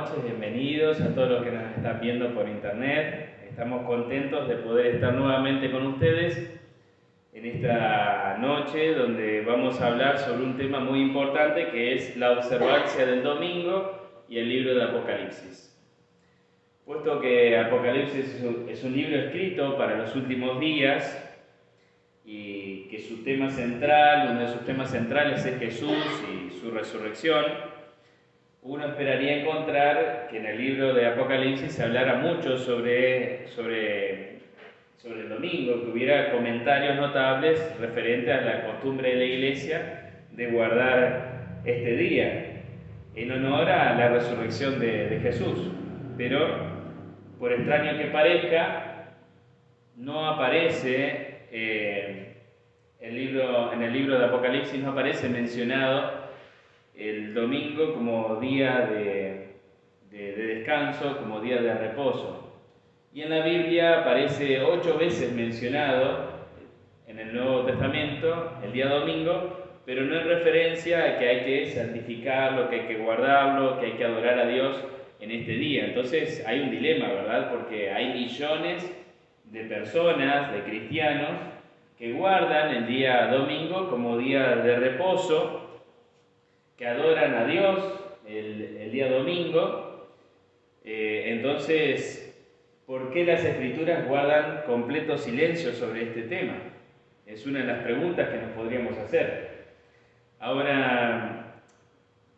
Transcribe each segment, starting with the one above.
noches, bienvenidos a todos los que nos están viendo por internet. Estamos contentos de poder estar nuevamente con ustedes en esta noche donde vamos a hablar sobre un tema muy importante que es la observancia del domingo y el libro de Apocalipsis. Puesto que Apocalipsis es un libro escrito para los últimos días y que su tema central, uno de sus temas centrales es Jesús y su resurrección, uno esperaría encontrar que en el libro de Apocalipsis se hablara mucho sobre el domingo, que hubiera comentarios notables referentes a la costumbre de la Iglesia de guardar este día en honor a la resurrección de Jesús. Pero, por extraño que parezca, no aparece en el libro de Apocalipsis no aparece mencionado el domingo como día de descanso, como día de reposo. Y en la Biblia aparece 8 veces mencionado en el Nuevo Testamento el día domingo, pero no en referencia a que hay que santificarlo, que hay que guardarlo, que hay que adorar a Dios en este día. Entonces hay un dilema, ¿verdad? Porque hay millones de personas, de cristianos, que guardan el día domingo como día de reposo, que adoran a Dios el día domingo. Entonces, ¿por qué las Escrituras guardan completo silencio sobre este tema? Es una de las preguntas que nos podríamos hacer. Ahora,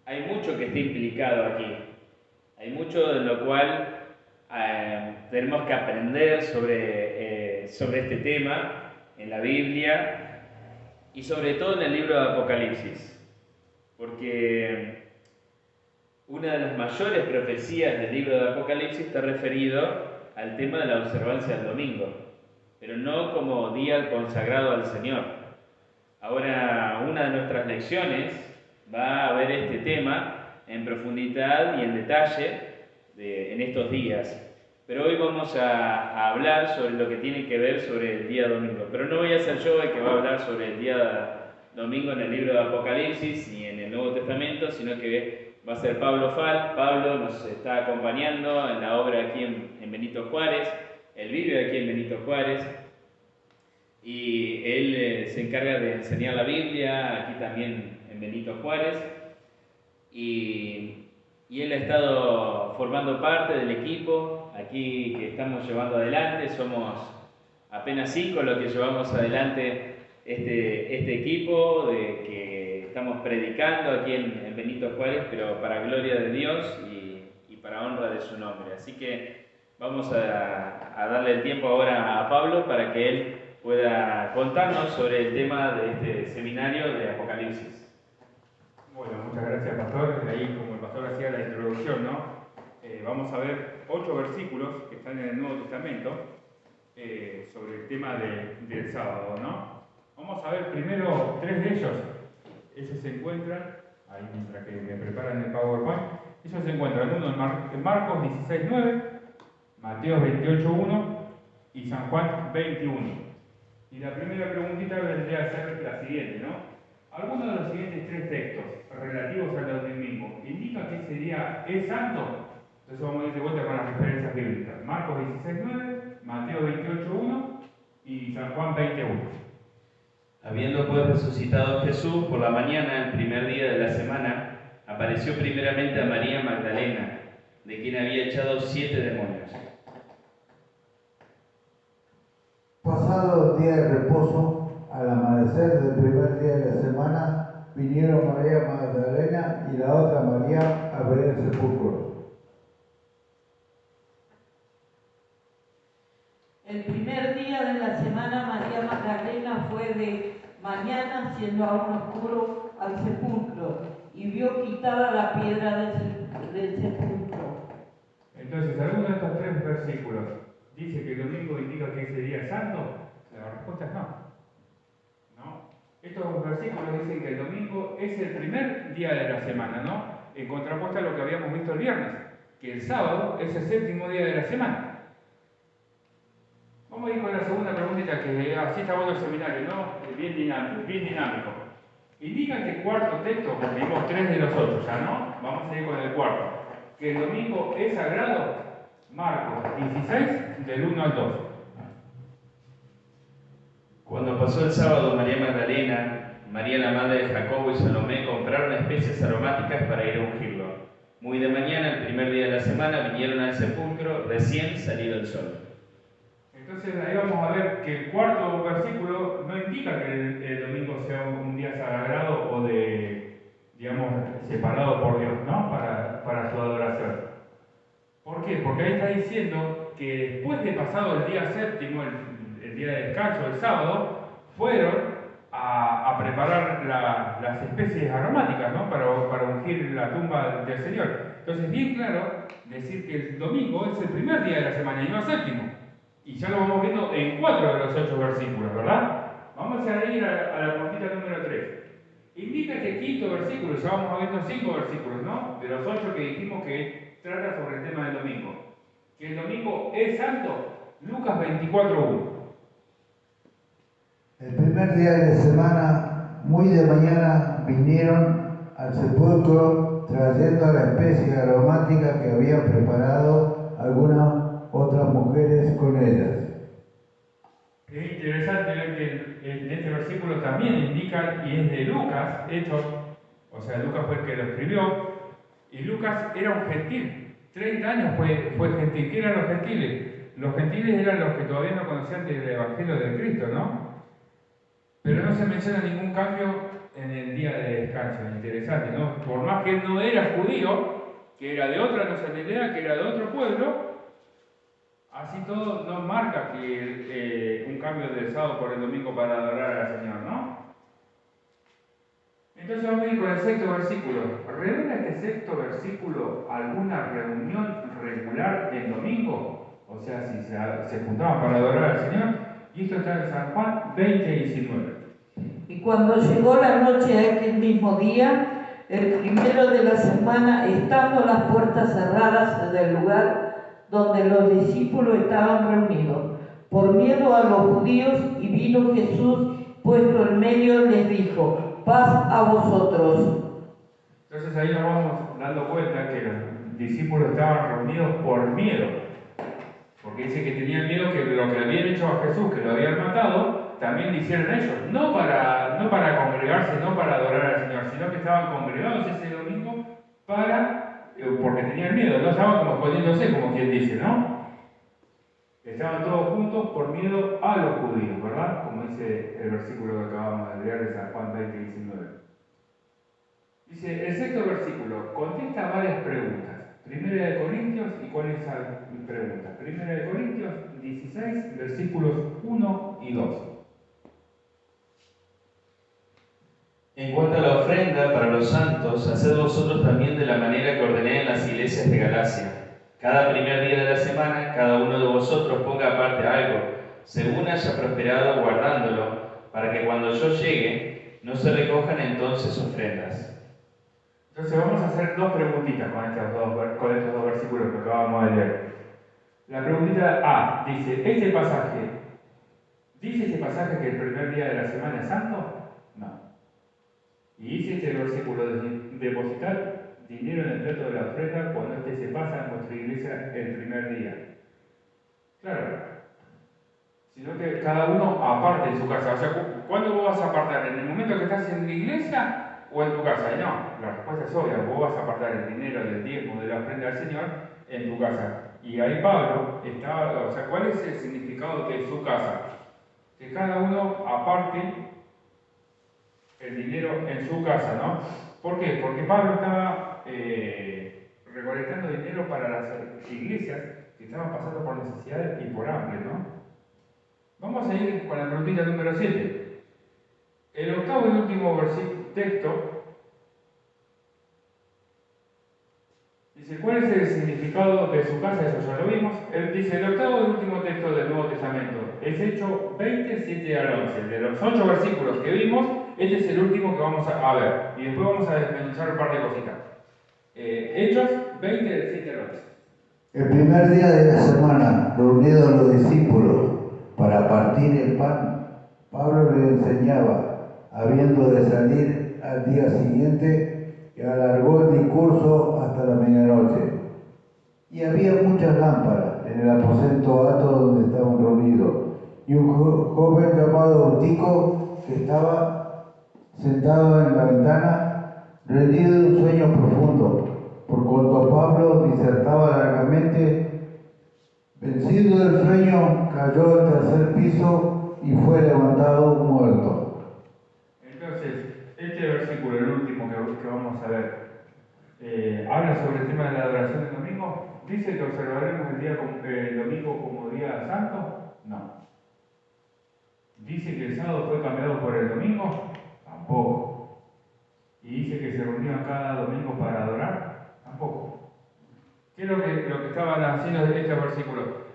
hay mucho que está implicado aquí. Hay mucho de lo cual tenemos que aprender sobre este tema en la Biblia y sobre todo en el libro de Apocalipsis. Porque una de las mayores profecías del libro de Apocalipsis está referido al tema de la observancia del domingo, pero no como día consagrado al Señor. Ahora, una de nuestras lecciones va a ver este tema en profundidad y en detalle en estos días. Pero hoy vamos a hablar sobre lo que tiene que ver sobre el día domingo. Pero no voy a ser yo el que va a hablar sobre el día domingo en el libro de Apocalipsis ni en el Nuevo Testamento, sino que va a ser Pablo Fal. Pablo nos está acompañando en la obra aquí en Benito Juárez. Él vive aquí en Benito Juárez y él se encarga de enseñar la Biblia aquí también en Benito Juárez. Y él ha estado formando parte del equipo aquí que estamos llevando adelante. Somos apenas 5 los que llevamos adelante este equipo de que estamos predicando aquí en Benito Juárez, pero para gloria de Dios y para honra de su nombre. Así que vamos a darle el tiempo ahora a Pablo para que él pueda contarnos sobre el tema de este seminario de Apocalipsis. Bueno, muchas gracias, pastor. Ahí, como el pastor hacía la introducción, ¿no? Vamos a ver 8 versículos que están en el Nuevo Testamento sobre el tema del sábado, ¿no? Vamos a ver primero 3 de ellos. Ellos se encuentran, ahí mientras que me preparan el PowerPoint, ellos se encuentran uno en Marcos 16:9, Mateo 28:1 y San Juan 21. Y la primera preguntita vendría a ser la siguiente, ¿no? Algunos de los siguientes 3 textos relativos al domingo indican que ese día es santo. Entonces vamos a ir de vuelta con las referencias bíblicas. Marcos 16:9, Mateo 28:1 y San Juan 20:1. Habiendo pues resucitado Jesús por la mañana, el primer día de la semana, apareció primeramente a María Magdalena, de quien había echado 7 demonios. Pasado el día de reposo, al amanecer del primer día de la semana, vinieron María Magdalena y la otra María a ver el sepulcro. El primer día de la semana, María Magdalena fue de mañana, siendo aún oscuro, al sepulcro y vio quitada la piedra del sepulcro. Entonces, ¿alguno de estos 3 versículos dice que el domingo indica que ese día es santo? La respuesta es no. Estos versículos dicen que el domingo es el primer día de la semana, ¿no? En contrapuesta a lo que habíamos visto el viernes, que el sábado es el 7º día de la semana. Vamos a ir con la segunda preguntita, que así está bueno el seminario, ¿no? Bien dinámico. Indican que el cuarto texto, porque vimos 3 de los 8 ya, ¿no? Vamos a ir con el cuarto. que el domingo es sagrado? Marcos 16, del 1 al 2. Cuando pasó el sábado, María Magdalena, María la madre de Jacobo y Salomé compraron especies aromáticas para ir a ungirlo. Muy de mañana, el primer día de la semana, vinieron al sepulcro recién salido el sol. Entonces ahí vamos a ver que el cuarto versículo no indica que el domingo sea un día sagrado o digamos, separado por Dios, ¿no? Para su adoración. ¿Por qué? Porque ahí está diciendo que después de pasado el día séptimo, el día de descanso, el sábado, fueron a preparar las especies aromáticas, ¿no? Para ungir la tumba del Señor. Entonces, bien claro decir que el domingo es el primer día de la semana y no el séptimo. Y ya lo vamos viendo en 4 de los 8 versículos, ¿verdad? Vamos a ir a la puntita número 3. Indica este quinto versículo, ya vamos viendo 5 versículos, ¿no? De los 8 que dijimos que trata sobre el tema del domingo. Que el domingo es santo, Lucas 24:1. El primer día de la semana, muy de mañana, vinieron al sepulcro trayendo la especie aromática que habían preparado algunas otras mujeres con ellas. Es interesante ver que en este versículo también indica, y es de Lucas, Hechos, o sea, Lucas fue el que lo escribió, y Lucas era un gentil, 30 años fue gentil. ¿Qué eran los gentiles? Los gentiles eran los que todavía no conocían del Evangelio de Cristo, ¿no? Pero no se menciona ningún cambio en el día de descanso, interesante, ¿no? Por más que él no era judío, que era de otra nacionalidad, que era de otro pueblo, así todo no marca que un cambio del sábado por el domingo para adorar al Señor, ¿no? Entonces vamos a ir con el sexto versículo. ¿Revela este sexto versículo alguna reunión regular el domingo? O sea, si se juntaban para adorar al Señor. Y esto está en San Juan 20:19. Y cuando llegó la noche de aquel mismo día, el primero de la semana, estando las puertas cerradas del lugar donde los discípulos estaban reunidos, por miedo a los judíos, y vino Jesús, puesto en medio, les dijo: paz a vosotros. Entonces ahí nos vamos dando cuenta que los discípulos estaban reunidos por miedo, porque dice que tenían miedo que lo que habían hecho a Jesús, que lo habían matado, también lo hicieron ellos, no para congregarse, no para adorar al Señor, sino que estaban congregados ese domingo porque tenían miedo, no estaban como escondiéndose, como quien dice, ¿no? Estaban todos juntos por miedo a los judíos, ¿verdad? Como dice el versículo que acabamos de leer de San Juan 20:19. Dice, el sexto versículo contesta varias preguntas. Primera de Corintios, ¿y cuál es esa pregunta? Primera de Corintios 16, versículos 1 y 2. En cuanto a la ofrenda para los santos, haced vosotros también de la manera que ordené en las iglesias de Galacia. Cada primer día de la semana, cada uno de vosotros ponga aparte algo, según haya prosperado guardándolo, para que cuando yo llegue, no se recojan entonces ofrendas. Entonces vamos a hacer dos preguntitas con estos dos versículos que acabamos de leer. La preguntita A dice, ¿dice este pasaje que el primer día de la semana es santo? No. Y dice este versículo, depositar dinero en el plato de la ofrenda cuando este se pasa en vuestra iglesia el primer día. Claro, sino que cada uno aparte en su casa. O sea, ¿cuándo vos vas a apartar? ¿En el momento que estás en la iglesia o en tu casa? Y no, la respuesta es obvia, vos vas a apartar el dinero del diezmo de la ofrenda al Señor en tu casa. Y ahí Pablo está, o sea, ¿cuál es el significado de su casa? Que cada uno aparte el dinero en su casa, ¿no? ¿Por qué? Porque Pablo estaba recolectando dinero para las iglesias que estaban pasando por necesidades y por hambre, ¿no? Vamos a ir con la preguntita número 7. El octavo y último texto dice, ¿cuál es el significado de su casa? Eso ya lo vimos. Él dice, el octavo y último texto del Nuevo Testamento es Hechos 27 al 11. De los 8 versículos que vimos, este es el último que vamos a ver. Y después vamos a desmenuzar un par de cositas. Hechos 20 del 7 al 11. El primer día de la semana, reunidos los discípulos para partir el pan, Pablo le enseñaba, habiendo de salir al día siguiente, y alargó el discurso hasta la medianoche. Y había muchas lámparas en el aposento alto donde estaban reunidos. Y un joven llamado Eutico, que estaba sentado en la ventana, rendido de un sueño profundo, por cuanto Pablo disertaba largamente, vencido del sueño, cayó al tercer piso y fue levantado muerto. Entonces, este versículo, el último que vamos a ver, habla sobre el tema de la adoración del domingo. ¿Dice que observaremos el domingo como día santo? No. ¿Dice que el sábado fue cambiado por el domingo? Tampoco. ¿Y dice que se reunían cada domingo para adorar? Tampoco. ¿Qué es lo que estaban haciendo en este versículo?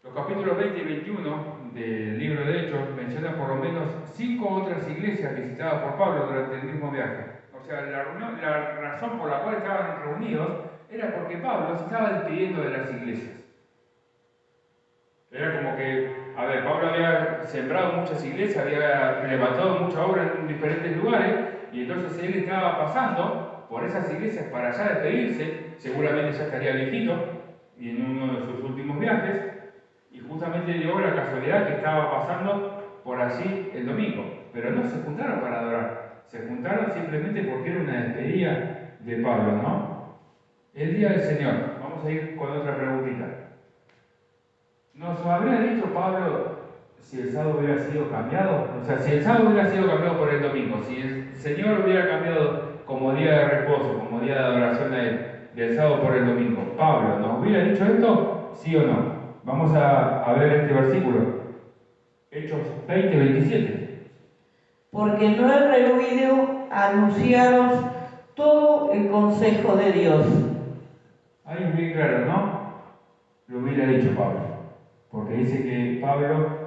Los capítulos 20 y 21 del libro de Hechos mencionan por lo menos 5 otras iglesias visitadas por Pablo durante el mismo viaje. O sea, la razón por la cual estaban reunidos era porque Pablo se estaba despidiendo de las iglesias. Era como que, a ver, Pablo había sembrado muchas iglesias, había levantado mucha obra en diferentes lugares, y entonces él estaba pasando por esas iglesias para ya despedirse, seguramente ya estaría viejito, y en uno de sus últimos viajes, y justamente dio la casualidad que estaba pasando por allí el domingo. Pero no se juntaron para adorar, se juntaron simplemente porque era una despedida de Pablo, ¿no? El día del Señor. Vamos a ir con otra preguntita. ¿Nos habría dicho Pablo si el sábado hubiera sido cambiado? O sea, si el sábado hubiera sido cambiado por el domingo, si el Señor hubiera cambiado como día de reposo, como día de adoración a Él, del sábado por el domingo, ¿Pablo nos hubiera dicho esto? ¿Sí o no? Vamos a ver este versículo. Hechos 20, 27. Porque no he rehuido anunciaros todo el consejo de Dios. Ahí es bien claro, ¿no? Lo hubiera dicho Pablo. Porque dice que Pablo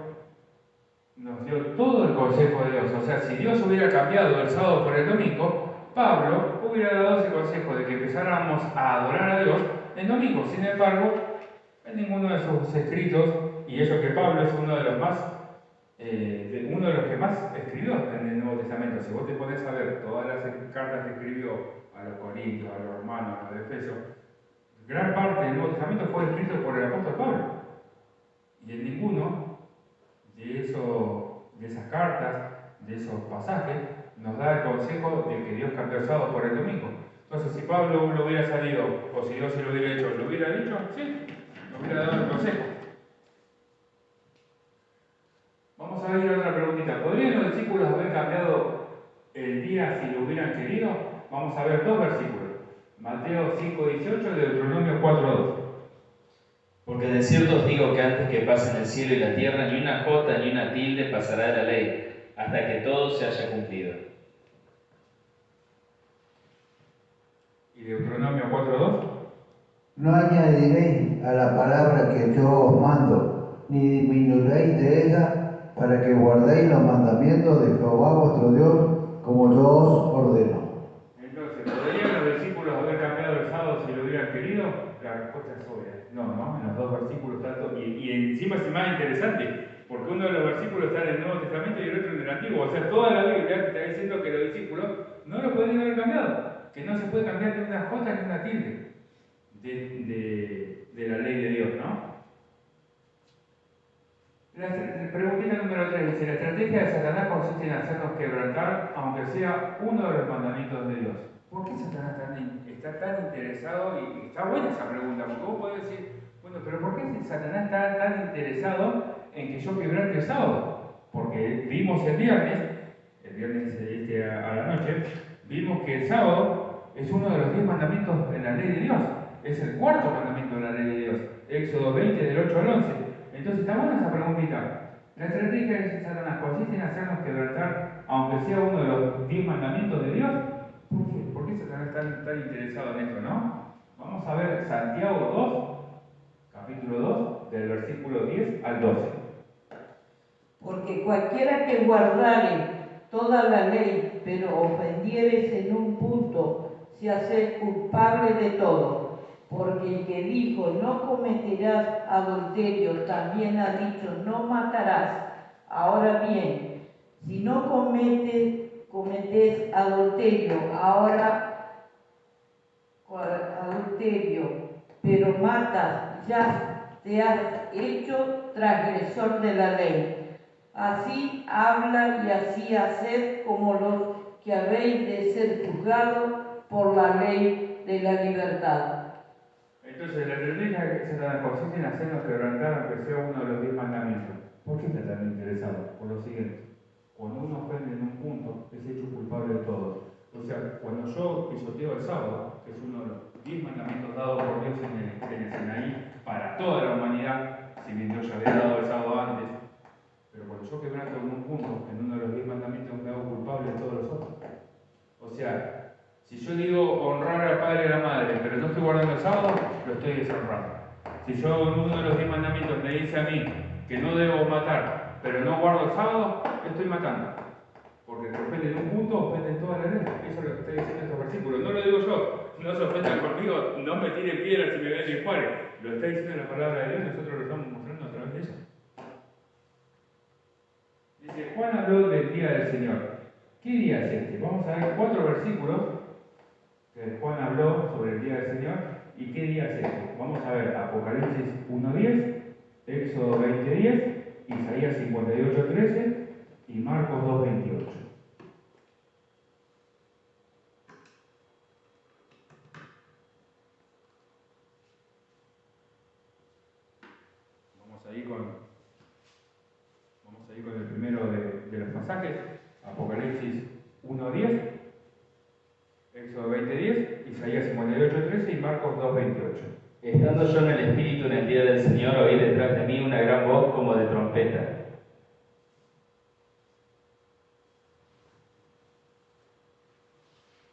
nos dio todo el consejo de Dios. O sea, si Dios hubiera cambiado el sábado por el domingo, Pablo hubiera dado ese consejo de que empezáramos a adorar a Dios el domingo. Sin embargo, en ninguno de sus escritos, y eso que Pablo es uno de los que más escribió en el Nuevo Testamento. Si vos te pones a ver todas las cartas que escribió a los Corintios, a los Romanos, a los Efesios, gran parte del Nuevo Testamento fue escrito por el apóstol Pablo. Y en ninguno de esas cartas, de esos pasajes, nos da el consejo de que Dios cambió el sábado por el domingo. Entonces, si Pablo lo hubiera salido, o si Dios se lo hubiera hecho, ¿lo hubiera dicho? Sí, lo hubiera dado el consejo. Vamos a ver otra preguntita. ¿Podrían los discípulos haber cambiado el día si lo hubieran querido? Vamos a ver 2 versículos. Mateo 5:18 y Deuteronomio 4:2. Porque de cierto os digo que antes que pasen el cielo y la tierra, ni una jota ni una tilde pasará de la ley, hasta que todo se haya cumplido. ¿Y Deuteronomio 4:2? No añadiréis a la palabra que yo os mando, ni disminuiréis de ella, para que guardéis los mandamientos de Jehová vuestro Dios, como yo os ordeno. Entonces, ¿podrían los discípulos haber cambiado el sábado si lo hubieran querido? La respuesta es obvia. No, en los 2 versículos tanto, y encima es más interesante, porque uno de los versículos está en el Nuevo Testamento y el otro en el Antiguo. O sea, toda la Biblia te está diciendo que los discípulos no lo podrían haber cambiado, que no se puede cambiar ni una jota ni una tilde de la ley de Dios, ¿no? La preguntita número 3 dice: la estrategia de Satanás consiste en hacernos quebrantar, aunque sea uno de los mandamientos de Dios. ¿Por qué Satanás está tan interesado? Y está buena esa pregunta, porque vos podés decir, bueno, pero ¿por qué Satanás está tan interesado en que yo quebrante el sábado? Porque vimos el viernes a la noche, vimos que el sábado es uno de los 10 mandamientos en la ley de Dios. Es el 4.º mandamiento de la ley de Dios. Éxodo 20, del 8 al 11. Entonces está buena esa preguntita. La estrategia de Satanás consiste en hacernos quebrantar, aunque sea uno de los 10 mandamientos de Dios. ¿Por qué? ¿Por qué Satanás está tan interesado en esto, no? Vamos a ver Santiago 2, capítulo 2, del versículo 10 al 12. Porque cualquiera que guardare toda la ley, pero ofendieres en un punto, se hace culpable de todo. Porque el que dijo, no cometerás adulterio, también ha dicho, no matarás. Ahora bien, si no cometes adulterio, pero matas, ya te has hecho transgresor de la ley. Así habla y así haced como los que habéis de ser juzgados por la ley de la libertad. Entonces, la estrategia que Satanás consiste en hacernos quebrantar aunque sea uno de los 10 mandamientos. ¿Por qué está tan interesado? Por lo siguiente: cuando uno ofende en un punto, es hecho culpable de todo. O sea, cuando yo pisoteo el sábado, que es uno de los 10 mandamientos dados por Dios en el Sinaí para toda la humanidad, si bien Dios ya había dado el sábado antes, pero cuando yo quebranto en un punto, en uno de los 10 mandamientos, me hago culpable de todos los otros. O sea, si yo digo honrar al padre y a la madre, pero no estoy guardando el sábado, lo estoy deshonrando. Si yo en uno de los 10 mandamientos me dice a mí que no debo matar, pero no guardo el sábado, estoy matando. Porque el que ofende en un punto, ofende en toda la ley. Eso es lo que está diciendo estos versículos. No lo digo yo, no se ofendan conmigo, no me tiren piedras si me ven en Juárez. Lo está diciendo la palabra de Dios, nosotros lo estamos mostrando a través de eso. Dice, Juan habló del día del Señor. ¿Qué día es este? Vamos a ver 4 versículos que Juan habló sobre el día del Señor y qué día es este. Vamos a ver Apocalipsis 1.10, Éxodo 20.10, Isaías 58.13 y Marcos 2.28. Vamos a ir con el primero de los pasajes, Apocalipsis 1.10, Éxodo 20.10, Isaías 58.13 y Marcos 2.28. Estando yo en el Espíritu en el día del Señor, oí detrás de mí una gran voz como de trompeta.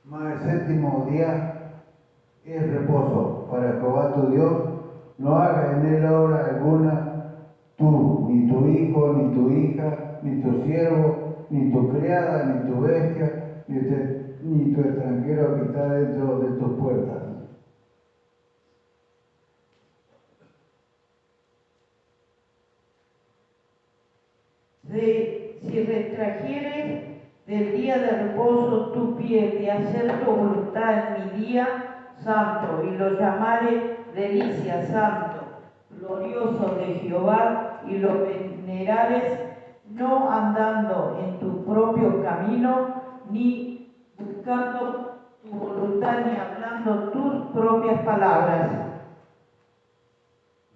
Mas el séptimo día es reposo para Jehová tu Dios. No haga en él obra alguna, tú, ni tu hijo, ni tu hija, ni tu siervo, ni tu criada, ni tu bestia, ni tu extranjero que está dentro de tus puertas. Si retrajeres del día de reposo tu pie de hacer tu voluntad en mi día santo, y lo llamaré delicia santo, glorioso de Jehová, y lo venerares, no andando en tu propio camino, ni buscando tu voluntad, ni hablando tus propias palabras.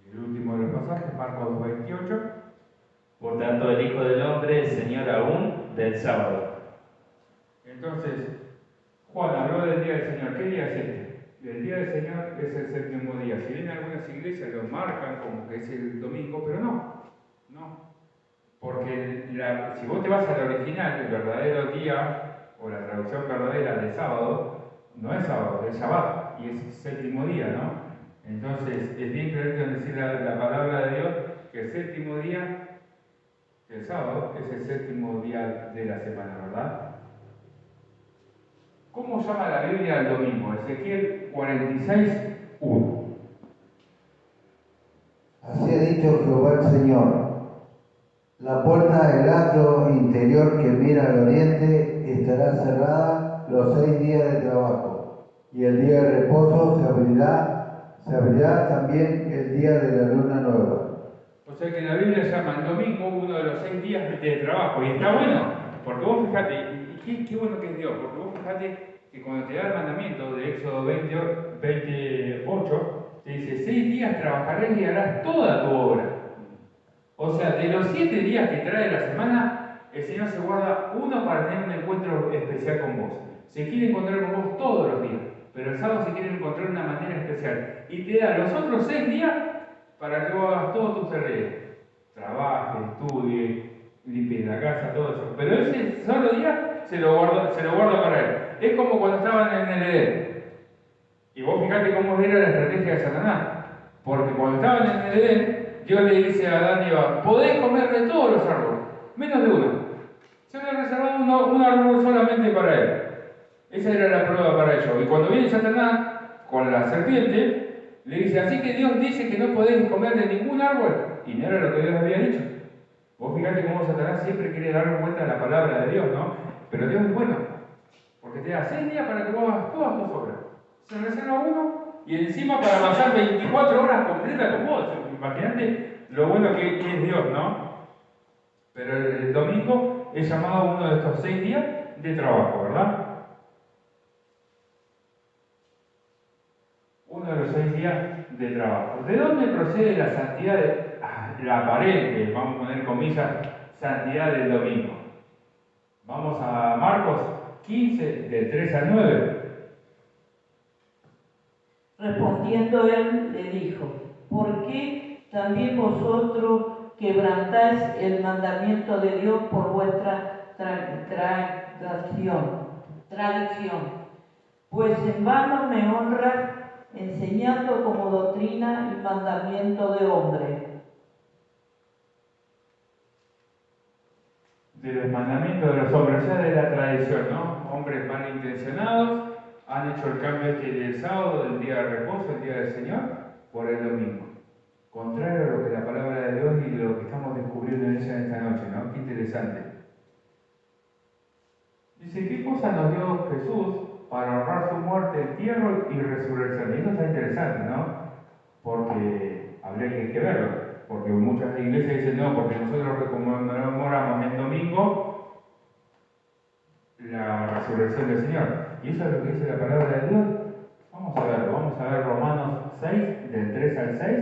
Y el último de los pasajes, Marcos 2.28. Por tanto, el Hijo del Hombre es Señor aún del sábado. Entonces, Juan habló del día del Señor. ¿Qué día es este? El día del Señor es el séptimo día. Si bien algunas iglesias lo marcan como que es el domingo, pero no. Porque si vos te vas al original, el verdadero día, o la traducción verdadera de sábado, no es sábado, es Shabbat, y es séptimo día, ¿no? Entonces, es bien correcto decir la palabra de Dios que el séptimo día, el sábado, es el séptimo día de la semana, ¿verdad? ¿Cómo llama la Biblia al domingo? Ezequiel 46:1. Así ha dicho Jehová el Señor. La puerta del atrio interior que mira al oriente estará cerrada los 6 días de trabajo, y el día de reposo se abrirá también el día de la luna nueva. O sea que la Biblia llama el domingo uno de los 6 días de trabajo. Y está bueno, porque vos fijate, y qué bueno que es Dios, porque vos fijate que cuando te da el mandamiento de Éxodo 28, te dice: 6 días trabajarás y harás toda tu obra. O sea, de los 7 días que trae la semana, el Señor se guarda uno para tener un encuentro especial con vos. Se quiere encontrar con vos todos los días, pero el sábado se quiere encontrar de una manera especial. Y te da los otros 6 días para que vos hagas todos tus tareas. Trabajes, estudies, limpies la casa, todo eso. Pero ese solo día se lo guarda para él. Es como cuando estaban en el Edén. Y vos fijate cómo era la estrategia de Satanás. Porque cuando estaban en el Edén, Dios le dice a Adán y Eva: podés comer de todos los árboles, menos de uno. Se había reservado un árbol solamente para él. Esa era la prueba para ellos. Y cuando viene Satanás con la serpiente, le dice: así que Dios dice que no podés comer de ningún árbol. Y no era lo que Dios había dicho. Vos fijate cómo Satanás siempre quiere dar vuelta a la palabra de Dios, ¿no? Pero Dios es bueno, porque te da 6 días para que vos hagas todas tus obras. Se reserva uno y encima para pasar 24 horas completas con vos. Imagínate lo bueno que es Dios, ¿no? Pero el domingo es llamado uno de estos 6 días de trabajo, ¿verdad? Uno de los 6 días de trabajo. ¿De dónde procede la santidad, la aparente, vamos a poner comillas, santidad del domingo? Vamos a Marcos 15, del 3 al 9. Respondiendo él, le dijo: ¿por qué también vosotros quebrantáis el mandamiento de Dios por vuestra tradición? Pues en vano me honras enseñando como doctrina y mandamiento de hombre. De los mandamientos de los hombres, ya de la tradición, ¿no? Hombres malintencionados han hecho el cambio del sábado, del día de reposo, el día del Señor, por el domingo. Contrario a lo que la palabra de Dios y lo que estamos descubriendo en ella esta noche, ¿no? Qué interesante. Dice, ¿qué cosa nos dio Jesús para honrar su muerte, entierro y resurrección? Y esto está interesante, ¿no? Porque habría que verlo. Porque muchas iglesias dicen, no, porque nosotros conmemoramos el domingo la resurrección del Señor. ¿Y eso es lo que dice la palabra de Dios? Vamos a verlo. Vamos a ver Romanos 6, del 3 al 6,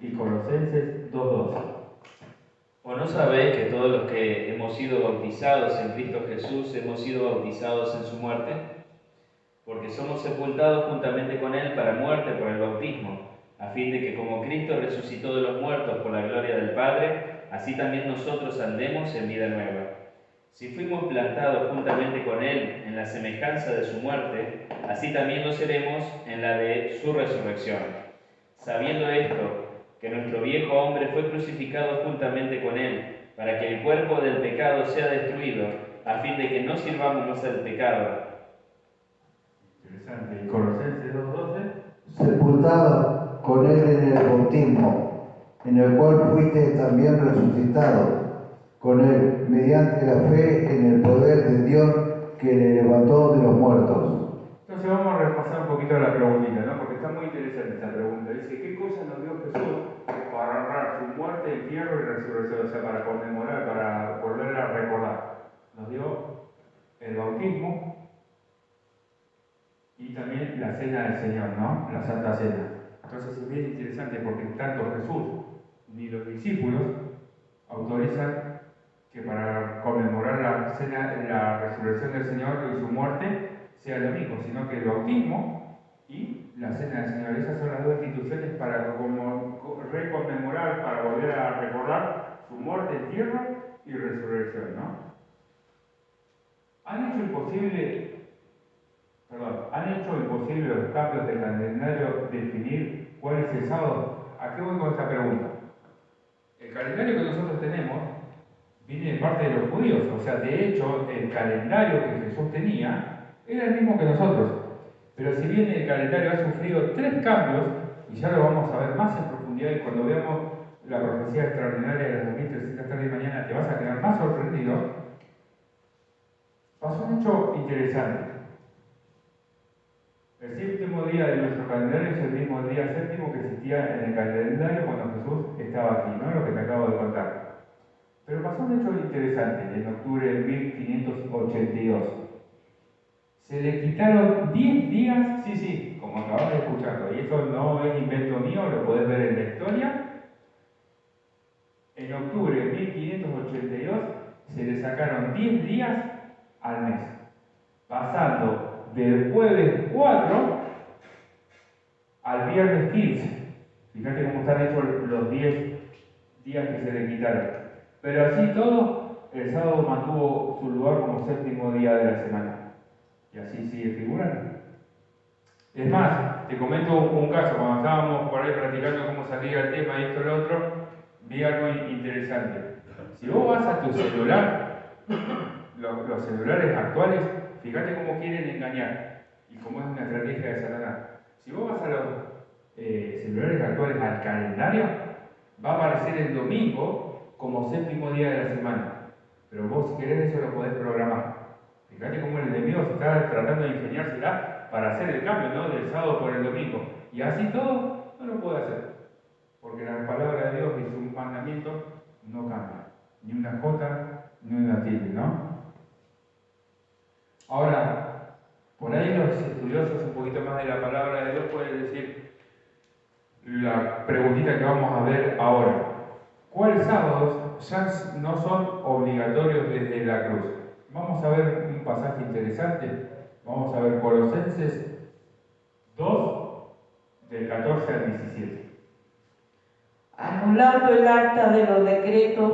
y Colosenses 2:12. ¿O no sabéis que todos los que hemos sido bautizados en Cristo Jesús hemos sido bautizados en su muerte? Porque somos sepultados juntamente con Él para muerte por el bautismo, a fin de que como Cristo resucitó de los muertos por la gloria del Padre, así también nosotros andemos en vida nueva. Si fuimos plantados juntamente con Él en la semejanza de su muerte, así también lo seremos en la de su resurrección. Sabiendo esto, que nuestro viejo hombre fue crucificado juntamente con Él, para que el cuerpo del pecado sea destruido, a fin de que no sirvamos más al pecado. Interesante. ¿Y Colosenses 2:12? Sepultado con él en el bautismo, en el cual fuiste también resucitado con él, mediante la fe en el poder de Dios que le levantó de los muertos. Entonces vamos a repasar un poquito la preguntita, ¿no? Porque está muy interesante esta pregunta. Dice, ¿qué cosa nos dio Jesús para honrar su muerte, entierro y resurrección? O sea, para conmemorar, para volver a recordar. Nos dio el bautismo y también la cena del Señor, ¿no? La Santa Cena. Entonces es bien interesante porque tanto Jesús ni los discípulos autorizan que para conmemorar la cena, la resurrección del Señor y su muerte sea el domingo, sino que el bautismo y la cena del Señor, esas son las dos instituciones para reconmemorar, para volver a recordar su muerte, entierro y resurrección, ¿no? Han hecho imposible los cambios del calendario definir cuál es el sábado. ¿A qué voy con esta pregunta? El calendario que nosotros tenemos viene de parte de los judíos, o sea, de hecho, el calendario que Jesús tenía era el mismo que nosotros. Pero si bien el calendario ha sufrido 3 cambios, y ya lo vamos a ver más en profundidad, y cuando veamos la profecía extraordinaria de las 2300 tarde y mañana, te vas a quedar más sorprendido, pasó un hecho interesante. El séptimo día de nuestro calendario es el mismo día séptimo que existía en el calendario cuando Jesús estaba aquí, ¿no? Lo que te acabo de contar. Pero pasó un hecho interesante en octubre de 1582. Se le quitaron 10 días, sí, como acabas de escucharlo, y esto no es invento mío, lo podés ver en la historia. En octubre de 1582 se le sacaron 10 días al mes, pasando del jueves 4 al viernes 15. Fíjate cómo están hechos los 10 días que se le quitaron. Pero así todo, el sábado mantuvo su lugar como séptimo día de la semana. Y así sigue figurando. Es más, te comento un caso. Cuando estábamos por ahí practicando cómo salía el tema y esto y lo otro, vi algo interesante. Si vos vas a tu celular, los celulares actuales, fíjate cómo quieren engañar y cómo es una estrategia de Satanás. Si vos vas a los celulares actuales al calendario, va a aparecer el domingo como séptimo día de la semana. Pero vos, si querés, eso lo podés programar. Fíjate cómo el enemigo se está tratando de ingeniársela para hacer el cambio, ¿no? Del sábado por el domingo. Y así todo no lo puede hacer. Porque la palabra de Dios y su mandamiento no cambian. Ni una jota, ni una tilde, ¿no? Ahora, por ahí los estudiosos un poquito más de la palabra de Dios pueden decir la preguntita que vamos a ver ahora. ¿Cuáles sábados ya no son obligatorios desde la cruz? Vamos a ver un pasaje interesante. Vamos a ver Colosenses 2, del 14 al 17. Anulando el acta de los decretos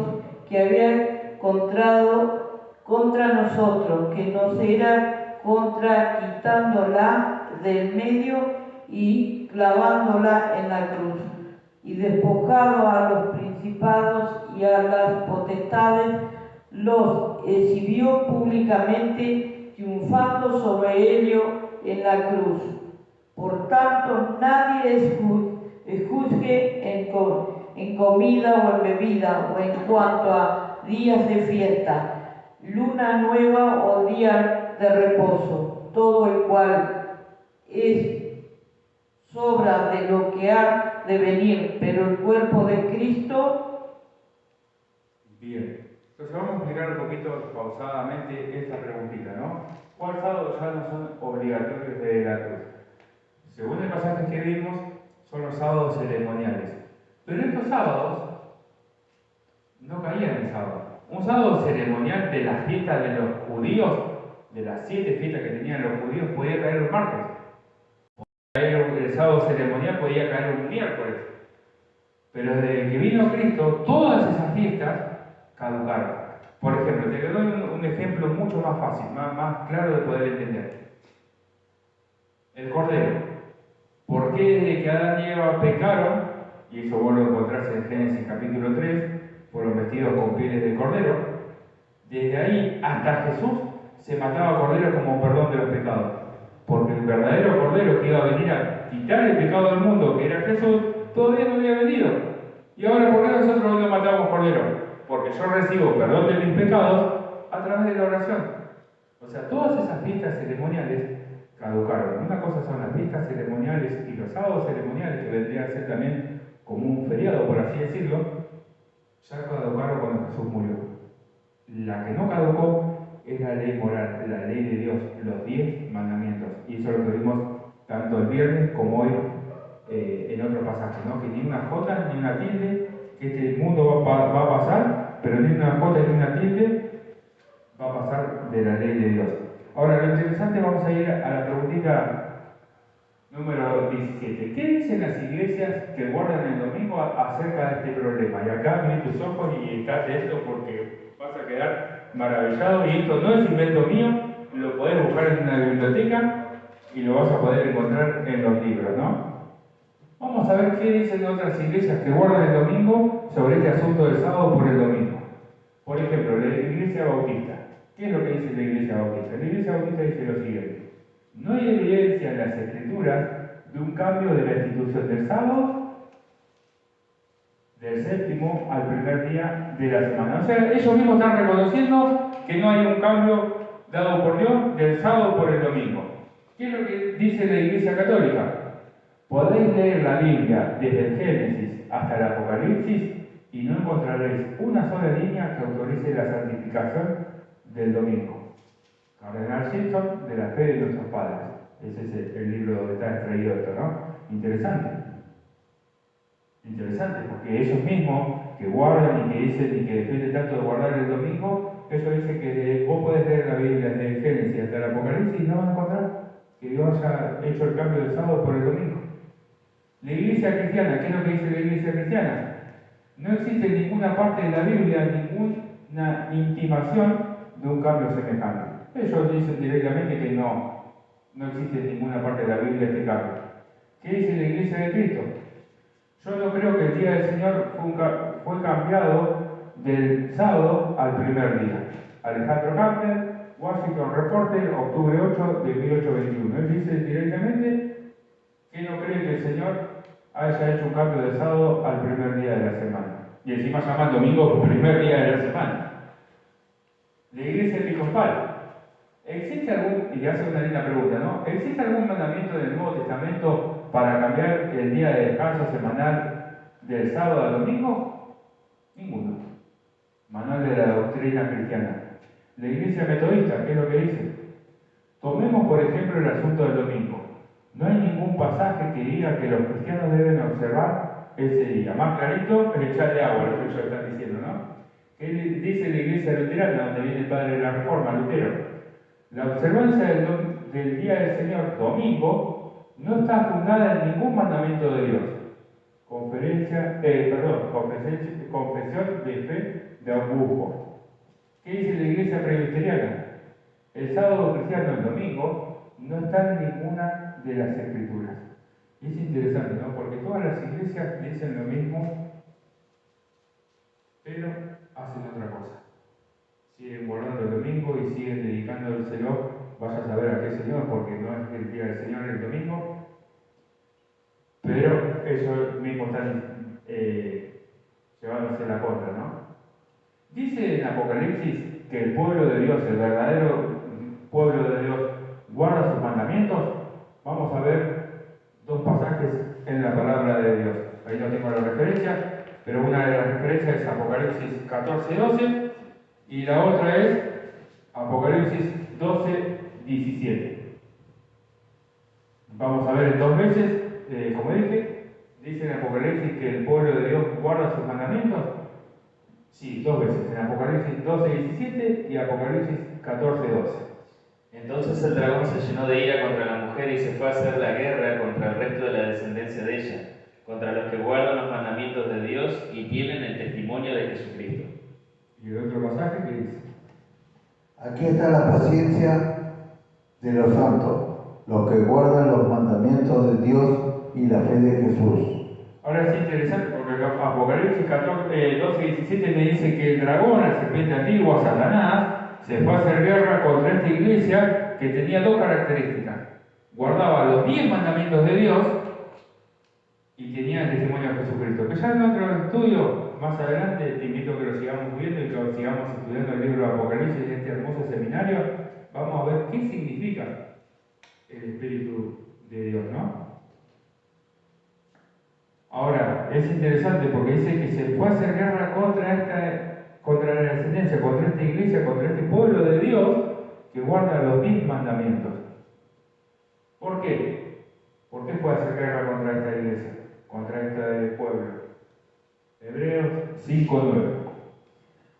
que había encontrado contra nosotros, que nos era contra, quitándola del medio y clavándola en la cruz, y despojado a los principados y a las potestades, los exhibió públicamente, triunfando sobre ellos en la cruz. Por tanto, nadie juzgue en comida o en bebida, o en cuanto a días de fiesta, luna nueva o día de reposo, todo el cual es sobra de lo que ha de venir, pero el cuerpo de Cristo. Bien, entonces vamos a explicar un poquito pausadamente esta preguntita, ¿no? ¿Cuáles sábados ya no son obligatorios de la cruz? Según el pasaje que vimos, son los sábados ceremoniales. Pero estos sábados no caían en sábado. Un sábado ceremonial de las fiestas de los judíos, de las 7 fiestas que tenían los judíos, podía caer un martes. El sábado ceremonial podía caer un miércoles. Pero desde que vino Cristo, todas esas fiestas caducaron. Por ejemplo, te doy un ejemplo mucho más fácil, más claro de poder entender. El Cordero. ¿Por qué desde que Adán y Eva pecaron, y eso vos lo encontrás en Génesis capítulo 3, fueron vestidos con pieles de cordero? Desde ahí hasta Jesús se mataba cordero como perdón de los pecados. Porque el verdadero cordero que iba a venir a quitar el pecado del mundo, que era Jesús, todavía no había venido. ¿Y ahora por qué nosotros hoy no matamos cordero? Porque yo recibo perdón de mis pecados a través de la oración. O sea, todas esas fiestas ceremoniales caducaron. Una cosa son las fiestas ceremoniales y los sábados ceremoniales, que vendría a ser también como un feriado, por así decirlo, ya caducaron cuando Jesús murió. La que no caducó es la ley moral, la ley de Dios, los 10 mandamientos. Y eso lo vimos tanto el viernes como hoy en otro pasaje, ¿no? Que ni una jota ni una tilde, que este mundo va a pasar, pero ni una jota ni una tilde va a pasar de la ley de Dios. Ahora, lo interesante, vamos a ir a la preguntita número 17. ¿Qué dicen las iglesias que guardan el domingo acerca de este problema? Y acá mire tus ojos y estate atento porque vas a quedar maravillado. Y esto no es invento mío, lo podés buscar en una biblioteca y lo vas a poder encontrar en los libros, ¿no? Vamos a ver qué dicen otras iglesias que guardan el domingo sobre este asunto del sábado por el domingo. Por ejemplo, la iglesia bautista. ¿Qué es lo que dice la iglesia bautista? La iglesia bautista dice lo siguiente: no hay evidencia en las escrituras de un cambio de la institución del sábado del séptimo al primer día de la semana. O sea, ellos mismos están reconociendo que no hay un cambio dado por Dios del sábado por el domingo. ¿Qué es lo que dice la iglesia católica? Podéis leer la Biblia desde el Génesis hasta el Apocalipsis y no encontraréis una sola línea que autorice la santificación del domingo. Cardenal Simpson, de la fe de nuestros padres. Ese es el libro donde está extraído esto, ¿no? Interesante. Interesante, porque ellos mismos que guardan y que dicen y que defienden tanto de guardar el domingo, ellos dicen que vos podés leer la Biblia desde el Génesis hasta el Apocalipsis y no vas a encontrar que Dios haya hecho el cambio del sábado por el domingo. La iglesia cristiana, ¿qué es lo que dice la iglesia cristiana? No existe en ninguna parte de la Biblia ninguna intimación de un cambio semejante. Ellos dicen directamente que no existe en ninguna parte de la Biblia este cambio. ¿Qué dice la iglesia de Cristo? Yo no creo que el día del Señor fue cambiado del sábado al primer día. Alejandro Campbell, Washington Reporter, octubre 8 de 1821. Él dice directamente que no cree que el Señor haya hecho un cambio de sábado al primer día de la semana. Y encima llaman domingo el primer día de la semana. La iglesia episcopal ¿Existe algún, y hace una linda pregunta, ¿no? ¿Existe algún mandamiento en el Nuevo Testamento para cambiar el día de descanso semanal del sábado al domingo? Ninguno. Manual de la doctrina cristiana. La Iglesia Metodista, ¿qué es lo que dice? Tomemos por ejemplo el asunto del domingo. No hay ningún pasaje que diga que los cristianos deben observar ese día. Más clarito, el echar de agua, lo que ellos están diciendo, ¿no? ¿Qué dice la Iglesia Luterana, donde viene el padre de la Reforma, Lutero? La observancia del día del Señor, domingo, no está fundada en ningún mandamiento de Dios. Confesión de fe de Augusto. ¿Qué dice la Iglesia Presbiteriana? El sábado cristiano, el domingo, no está en ninguna de las escrituras. Y es interesante, ¿no? Porque todas las iglesias dicen lo mismo, pero hacen otra cosa. Siguen guardando el domingo y siguen dedicándoselo, vaya a saber a qué Señor, porque no es el día del Señor el domingo, pero ellos mismos están llevándose la contra, ¿no? Dice en Apocalipsis que el pueblo de Dios, el verdadero pueblo de Dios, guarda sus mandamientos. Vamos a ver dos pasajes en la palabra de Dios. Ahí no tengo la referencia, pero una de las referencias es Apocalipsis 14:12 y la otra es Apocalipsis 12:17. Vamos a ver dos veces, como dije, dice en Apocalipsis que el pueblo de Dios guarda sus mandamientos. Sí, dos veces, en Apocalipsis 12:17 y Apocalipsis 14:12. Entonces el dragón se llenó de ira contra la mujer y se fue a hacer la guerra contra el resto de la descendencia de ella, contra los que guardan los mandamientos de Dios y tienen el testimonio de Jesucristo. Y el otro pasaje que dice: Aquí está la paciencia de los santos, los que guardan los mandamientos de Dios y la fe de Jesús. Ahora es interesante porque Apocalipsis 12:17 me dice que el dragón, la serpiente antigua, Satanás, se fue a hacer guerra contra esta iglesia que tenía dos características. Guardaba los 10 mandamientos de Dios y tenía el testimonio de Jesucristo. Que ya en otro estudio, más adelante, te invito a que lo sigamos viendo y que lo sigamos estudiando el libro de Apocalipsis en este hermoso seminario. Vamos a ver qué significa el Espíritu de Dios, ¿no? Ahora, es interesante porque dice que se fue a hacer guerra contra la descendencia, contra esta iglesia, contra este pueblo de Dios que guarda los 10 mandamientos. ¿Por qué? ¿Por qué fue a hacer guerra contra esta iglesia, contra este pueblo? Hebreos 5:9.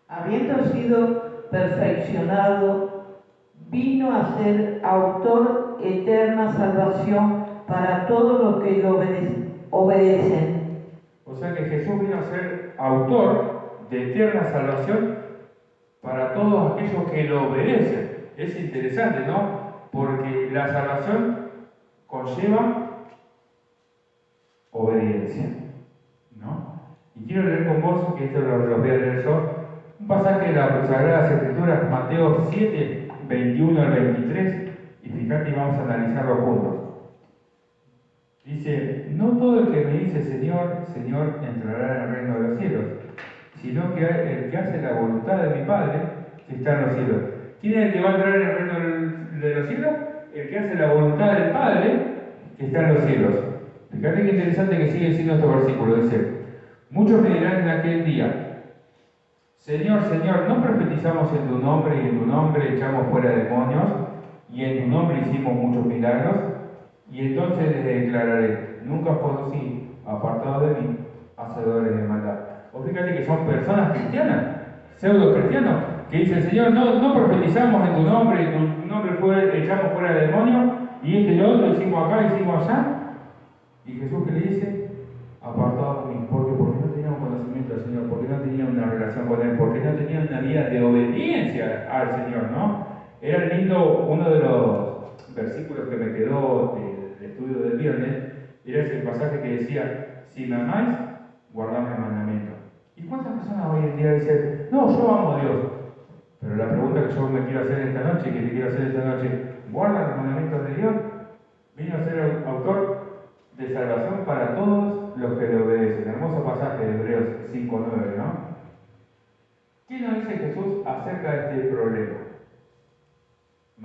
Habiendo sido perfeccionado, vino a ser autor eterna salvación para todos los que lo obedecen. O sea que Jesús vino a ser autor de eterna salvación para todos aquellos que lo obedecen. Es interesante, ¿no? Porque la salvación conlleva obediencia, ¿no? Y quiero leer con vos, que esto lo voy a leer yo, un pasaje de las Sagradas Escrituras, Mateo 7, 21 al 23, y fíjate y vamos a analizarlo juntos. Dice: no todo el que me dice Señor, Señor, entrará en el reino de los cielos, sino que el que hace la voluntad de mi Padre que está en los cielos. ¿Quién es el que va a entrar en el reino de los cielos? El que hace la voluntad del Padre que está en los cielos. Fíjate qué interesante que sigue siendo este versículo. Dice: muchos me dirán en aquel día: Señor, Señor, ¿no profetizamos en tu nombre y en tu nombre echamos fuera demonios y en tu nombre hicimos muchos milagros? Y entonces les declararé: nunca os conocí, apartados de mí, hacedores de maldad. O fíjate que son personas cristianas, pseudo cristianos, que dicen: Señor, no profetizamos en tu nombre, en tu nombre echamos fuera demonios, y este y lo otro, hicimos acá, hicimos allá. Y Jesús, que le dice: apartados de mí, porque no tenían un conocimiento del Señor, porque no tenían una relación con Él, porque no tenían una vida de obediencia al Señor, ¿no? Era lindo, uno de los versículos que me quedó del estudio del viernes, era ese pasaje que decía: si me amáis, guardad mis mandamientos. ¿Y cuántas personas hoy en día dicen: no, yo amo a Dios? Pero la pregunta que yo me quiero hacer esta noche, que te quiero hacer esta noche: ¿guardan los mandamientos de Dios? Vino a ser autor de salvación para todos los que le obedecen. Hermoso pasaje de Hebreos 5:9, ¿no? ¿Qué nos dice Jesús acerca de este problema?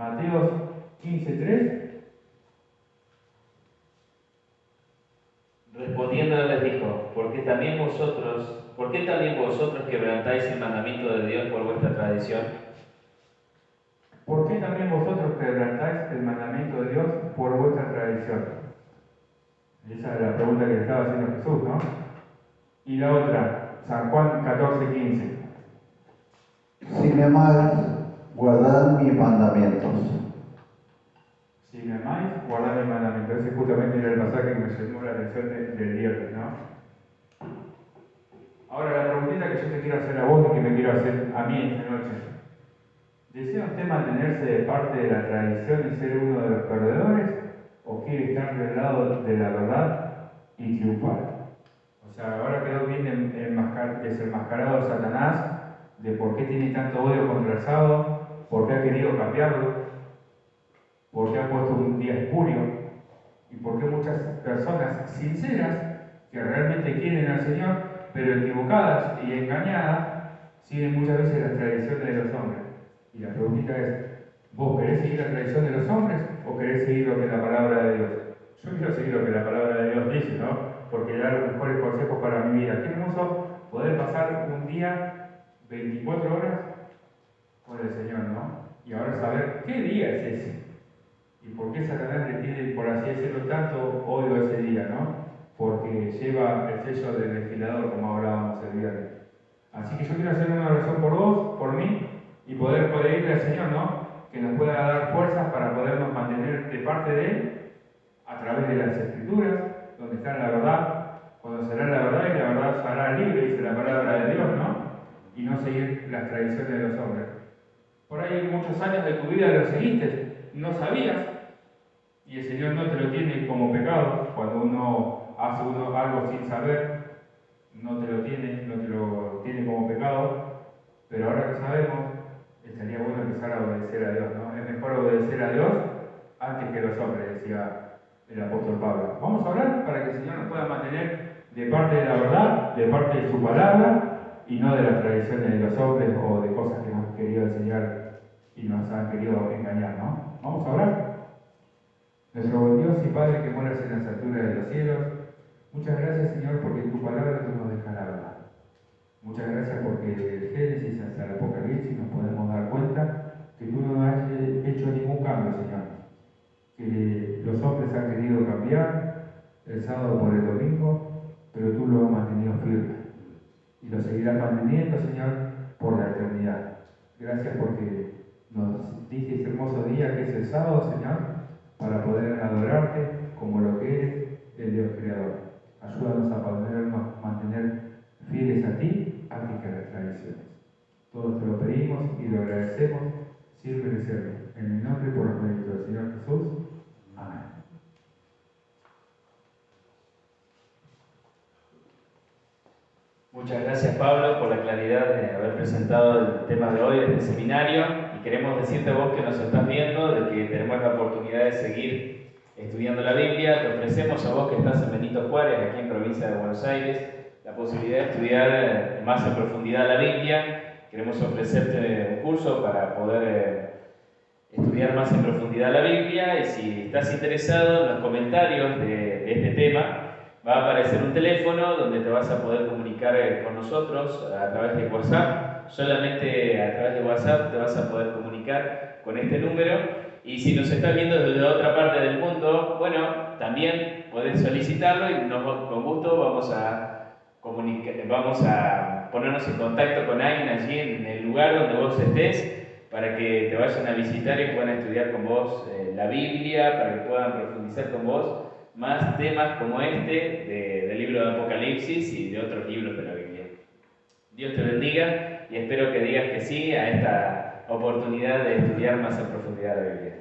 Mateos 15:3. Respondiendo les dijo, ¿por qué también vosotros quebrantáis el mandamiento de Dios por vuestra tradición? ¿Por qué también vosotros quebrantáis el mandamiento de Dios por vuestra tradición? Esa es la pregunta que le estaba haciendo Jesús, ¿no? Y la otra, San Juan 14:15. Si me amáis, guardad mis mandamientos. Si me amáis, guardad mis mandamientos. Ese justamente era el pasaje que me llamó la atención del viernes, ¿no? Ahora, la preguntita que yo te quiero hacer a vos y que me quiero hacer a mí esta noche. ¿Desea usted mantenerse de parte de la tradición y ser uno de los perdedores? ¿O quiere estar del lado de la verdad y triunfar? O sea, ahora quedó bien desenmascarado Satanás de por qué tiene tanto odio contra el sábado, por qué ha querido cambiarlo, por qué ha puesto un día espurio y por qué muchas personas sinceras que realmente quieren al Señor, pero equivocadas y engañadas, siguen muchas veces las tradiciones de los hombres. Y la preguntita es, ¿vos querés seguir la tradición de los hombres o querés seguir lo que es la palabra de Dios? Yo quiero seguir lo que la palabra de Dios dice, ¿no? Porque da los mejores consejos para mi vida. Qué hermoso poder pasar un día 24 horas con el Señor, ¿no? Y ahora saber qué día es ese. Y por qué Satanás le tiene, por así decirlo, tanto odio a ese día, ¿no? Porque lleva el sello del legislador, como hablábamos el viernes. Así que yo quiero hacer una oración por vos, por mí, y poder pedirle al Señor, ¿no? Que nos pueda dar fuerzas para podernos mantener de parte de Él a través de las Escrituras, donde está la verdad, conocerá la verdad y la verdad os hará libre, dice la palabra de Dios, ¿no? Y no seguir las tradiciones de los hombres. Por ahí muchos años de tu vida lo seguiste, no sabías, y el Señor no te lo tiene como pecado. Cuando uno hace algo sin saber, no te lo tiene como pecado, pero ahora que sabemos, estaría bueno empezar a obedecer a Dios, ¿no? Es mejor obedecer a Dios antes que los hombres, decía el apóstol Pablo. Vamos a orar para que el Señor nos pueda mantener de parte de la verdad, de parte de su palabra, y no de las tradiciones de los hombres o de cosas que nos han querido enseñar y nos han querido engañar, ¿no? Vamos a orar. Nuestro buen Dios y Padre que moras en las alturas de los cielos, muchas gracias, Señor, porque en tu palabra tú nos dejas la verdad. Muchas gracias porque del Génesis hasta el Apocalipsis nos podemos dar cuenta que tú no has hecho ningún cambio, Señor. Que los hombres han querido cambiar el sábado por el domingo, pero tú lo has mantenido firme. Y lo seguirás manteniendo, Señor, por la eternidad. Gracias porque nos diste este hermoso día que es el sábado, Señor, para poder adorarte como lo que eres, el Dios Creador. Ayúdanos a podernos mantener fieles a ti antes que a las tradiciones. Todos te lo pedimos y lo agradecemos, siempre de serlo. En el nombre y por los méritos del Señor Jesús. Amén. Muchas gracias, Pablo, por la claridad de haber presentado el tema de hoy de este seminario, y queremos decirte a vos que nos estás viendo de que tenemos la oportunidad de seguir estudiando la Biblia. Te ofrecemos a vos que estás en Benito Juárez, aquí en provincia de Buenos Aires, la posibilidad de estudiar más en profundidad la Biblia. Queremos ofrecerte un curso para poder estudiar más en profundidad la Biblia, y si estás interesado, en los comentarios de este tema va a aparecer un teléfono donde te vas a poder comunicar con nosotros a través de WhatsApp. Solamente a través de WhatsApp te vas a poder comunicar con este número. Y si nos estás viendo desde otra parte del mundo, bueno, también podés solicitarlo y con gusto vamos a ponernos en contacto con alguien allí en el lugar donde vos estés, para que te vayan a visitar y puedan estudiar con vos la Biblia, para que puedan profundizar con vos más temas como este del libro de Apocalipsis y de otros libros de la Biblia. Dios te bendiga y espero que digas que sí a esta oportunidad de estudiar más en profundidad la Biblia.